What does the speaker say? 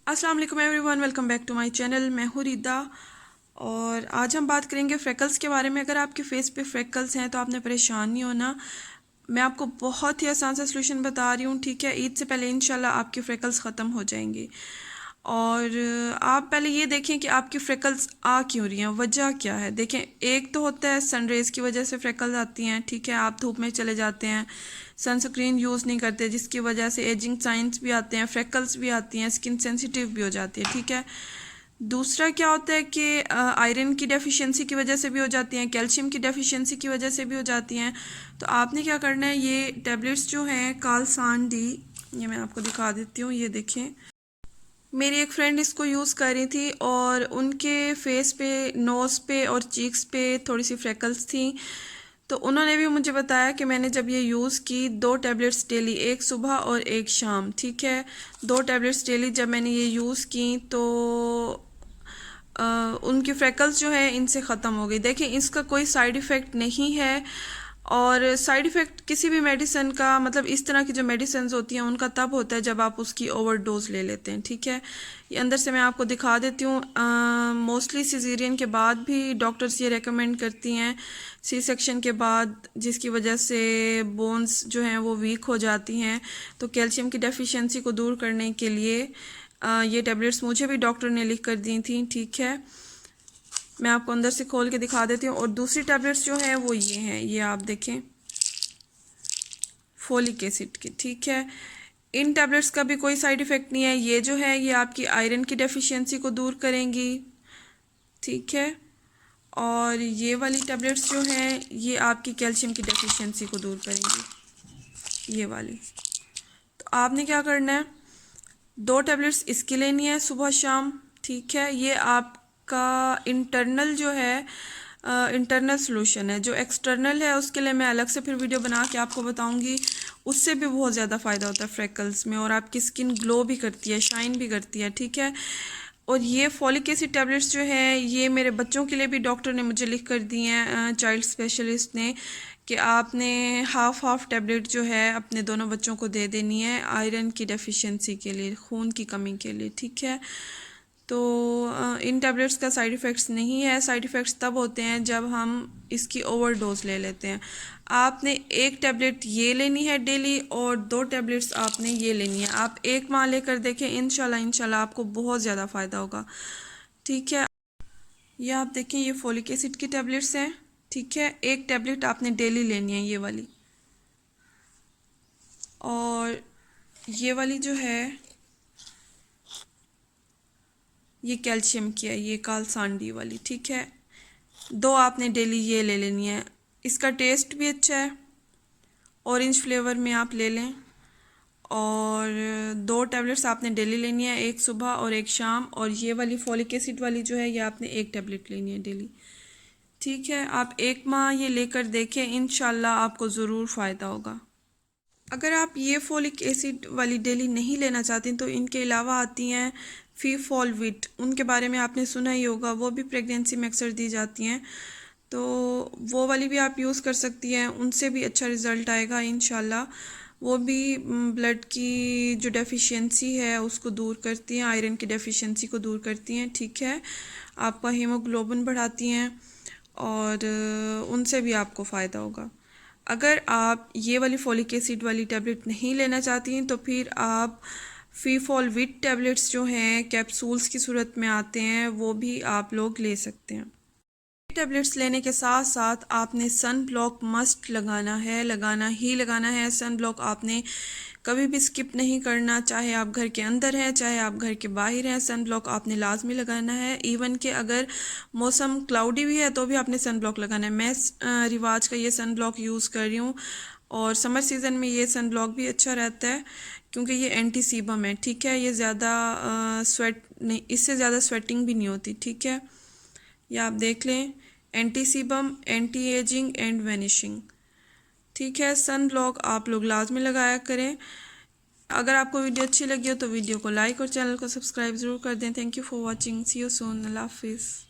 अस्सलाम वालेकुम everyone, welcome back to my channel. मैं हूँ रिदा और आज हम बात करेंगे फ्रेकल्स के बारे में। अगर आपके फेस पे फ्रेकल्स हैं तो आपने परेशान नहीं होना। मैं आपको बहुत ही आसान सा सलूशन बता रही हूँ, ठीक है। ईद से पहले इंशाल्लाह आपके फ्रेकल्स ख़त्म हो जाएंगे। और आप पहले ये देखें कि आपकी फ्रेकल्स आ क्यों रही हैं, वजह क्या है। देखें, एक तो होता है सनरेज़ की वजह से फ्रेकल्स आती हैं, ठीक है। आप धूप में चले जाते हैं, सनस्क्रीन यूज़ नहीं करते, जिसकी वजह से एजिंग साइंस भी आते हैं, फ्रेकल्स भी आती हैं, स्किन सेंसिटिव भी हो जाती है, ठीक है। दूसरा क्या होता है कि आयरन की डेफिशिएंसी की वजह से भी हो जाती हैं, कैल्शियम की डेफिशिएंसी की वजह से भी हो जाती हैं। तो आपने क्या करना है, ये टैबलेट्स जो हैं कालसान डी, ये मैं आपको दिखा देती हूँ। ये देखें, मेरी एक फ्रेंड इसको यूज़ कर रही थी और उनके फेस पे, नोज़ पे और चीक्स पे थोड़ी सी फ्रेकल्स थी। तो उन्होंने भी मुझे बताया कि मैंने जब ये यूज़ की, 2 टैबलेट्स डेली, एक सुबह और एक शाम, ठीक है। 2 टैबलेट्स डेली जब मैंने ये यूज़ की तो उनकी फ्रेकल्स जो है इनसे ख़त्म हो गई। देखिए, इसका कोई साइड इफ़ेक्ट नहीं है। और साइड इफ़ेक्ट किसी भी मेडिसिन का, मतलब इस तरह की जो मेडिसिन होती हैं उनका तब होता है जब आप उसकी ओवरडोज ले लेते हैं, ठीक है। ये अंदर से मैं आपको दिखा देती हूँ। मोस्टली सिजेरियन के बाद भी डॉक्टर्स ये रेकमेंड करती हैं, सी सेक्शन के बाद, जिसकी वजह से बोन्स जो हैं वो वीक हो जाती हैं। तो कैल्शियम की डेफिशिएंसी को दूर करने के लिए ये टैबलेट्स मुझे भी डॉक्टर ने लिख कर दी थी, ठीक है। मैं आपको अंदर से खोल के दिखा देती हूँ। और दूसरी टैबलेट्स जो हैं वो ये हैं, ये आप देखें, फोलिक एसिड की, ठीक है। इन टैबलेट्स का भी कोई साइड इफ़ेक्ट नहीं है। ये जो है ये आपकी आयरन की डेफिशिएंसी को दूर करेंगी, ठीक है। और ये वाली टैबलेट्स जो हैं ये आपकी कैल्शियम की डेफिशिएंसी को दूर करेंगी, ये वाली। तो आपने क्या करना है, 2 टैबलेट्स इसकी लेनी है सुबह शाम, ठीक है। ये आपका इंटरनल जो है, इंटरनल सॉल्यूशन है। जो एक्सटर्नल है उसके लिए मैं अलग से फिर वीडियो बना के आपको बताऊंगी। उससे भी बहुत ज़्यादा फ़ायदा होता है फ्रेकल्स में, और आपकी स्किन ग्लो भी करती है, शाइन भी करती है, ठीक है। और ये फॉलिक एसिड टैबलेट्स जो है ये मेरे बच्चों के लिए भी डॉक्टर ने मुझे लिख कर दी हैं, चाइल्ड स्पेशलिस्ट ने, कि आपने हाफ टैबलेट जो है अपने दोनों बच्चों को दे देनी है आयरन की डेफिशिएंसी के लिए, खून की कमी के लिए, ठीक है। तो इन टैबलेट्स का साइड इफ़ेक्ट्स नहीं है। साइड इफ़ेक्ट्स तब होते हैं जब हम इसकी ओवरडोज ले लेते हैं। आपने एक टैबलेट ये लेनी है डेली और 2 टैबलेट्स आपने ये लेनी है। आप 1 माह लेकर देखें, इंशाल्लाह आपको बहुत ज़्यादा फ़ायदा होगा, ठीक है। ये आप देखें, ये फोलिक एसिड की टैबलेट्स हैं, ठीक है। एक टैबलेट आपने डेली लेनी है, ये वाली। और ये वाली जो है ये कैल्शियम की है, ये कालसांडी वाली, ठीक है। 2 आपने डेली ये ले लेनी है। इसका टेस्ट भी अच्छा है, ऑरेंज फ्लेवर में आप ले लें। और 2 टैबलेट्स आपने डेली लेनी है, एक सुबह और एक शाम। और ये वाली फॉलिक एसिड वाली जो है ये आपने 1 टैबलेट लेनी है डेली, ठीक है। आप 1 माह ये लेकर देखें, इंशाल्लाह आपको ज़रूर फ़ायदा होगा। अगर आप ये फोलिक एसिड वाली डेली नहीं लेना चाहती तो इनके अलावा आती हैं फीफॉलविट, उनके बारे में आपने सुना ही होगा, वो भी प्रेगनेंसी में अक्सर दी जाती हैं। तो वो वाली भी आप यूज़ कर सकती हैं, उनसे भी अच्छा रिज़ल्ट आएगा इंशाल्लाह। वो भी ब्लड की जो डेफिशिएंसी है उसको दूर करती हैं, आयरन की डेफिशिएंसी को दूर करती हैं, ठीक है। आपका हीमोग्लोबिन बढ़ाती हैं और उनसे भी आपको फ़ायदा होगा। अगर आप ये वाली फोलिक एसिड वाली टैबलेट नहीं लेना चाहती हैं तो फिर आप फीफॉलविट टैबलेट्स जो हैं कैप्सूल्स की सूरत में आते हैं, वो भी आप लोग ले सकते हैं। टैबलेट्स लेने के साथ साथ आपने सन ब्लॉक मस्ट लगाना है, लगाना ही लगाना है। सन ब्लॉक आपने कभी भी स्किप नहीं करना, चाहे आप घर के अंदर हैं चाहे आप घर के बाहर हैं, सन ब्लॉक आपने लाजमी लगाना है। इवन कि अगर मौसम क्लाउडी भी है तो भी आपने सन ब्लॉक लगाना है। मैं रिवाज का ये सन ब्लॉक यूज़ कर रही हूँ और समर सीज़न में ये सन ब्लॉक भी अच्छा रहता है क्योंकि ये एंटी सीबम है, ठीक है। ये ज़्यादा स्वेट नहीं, इससे ज़्यादा स्वेटिंग भी नहीं होती, ठीक है। ये आप देख लें, anti sebum, anti ageing and vanishing, ठीक है। सन ब्लॉक आप लोग लाजमी लगाया करें। अगर आपको वीडियो अच्छी लगी हो तो वीडियो को लाइक और चैनल को सब्सक्राइब ज़रूर कर दें। Thank you for watching, see you soon, अल्लाह हाफिज़।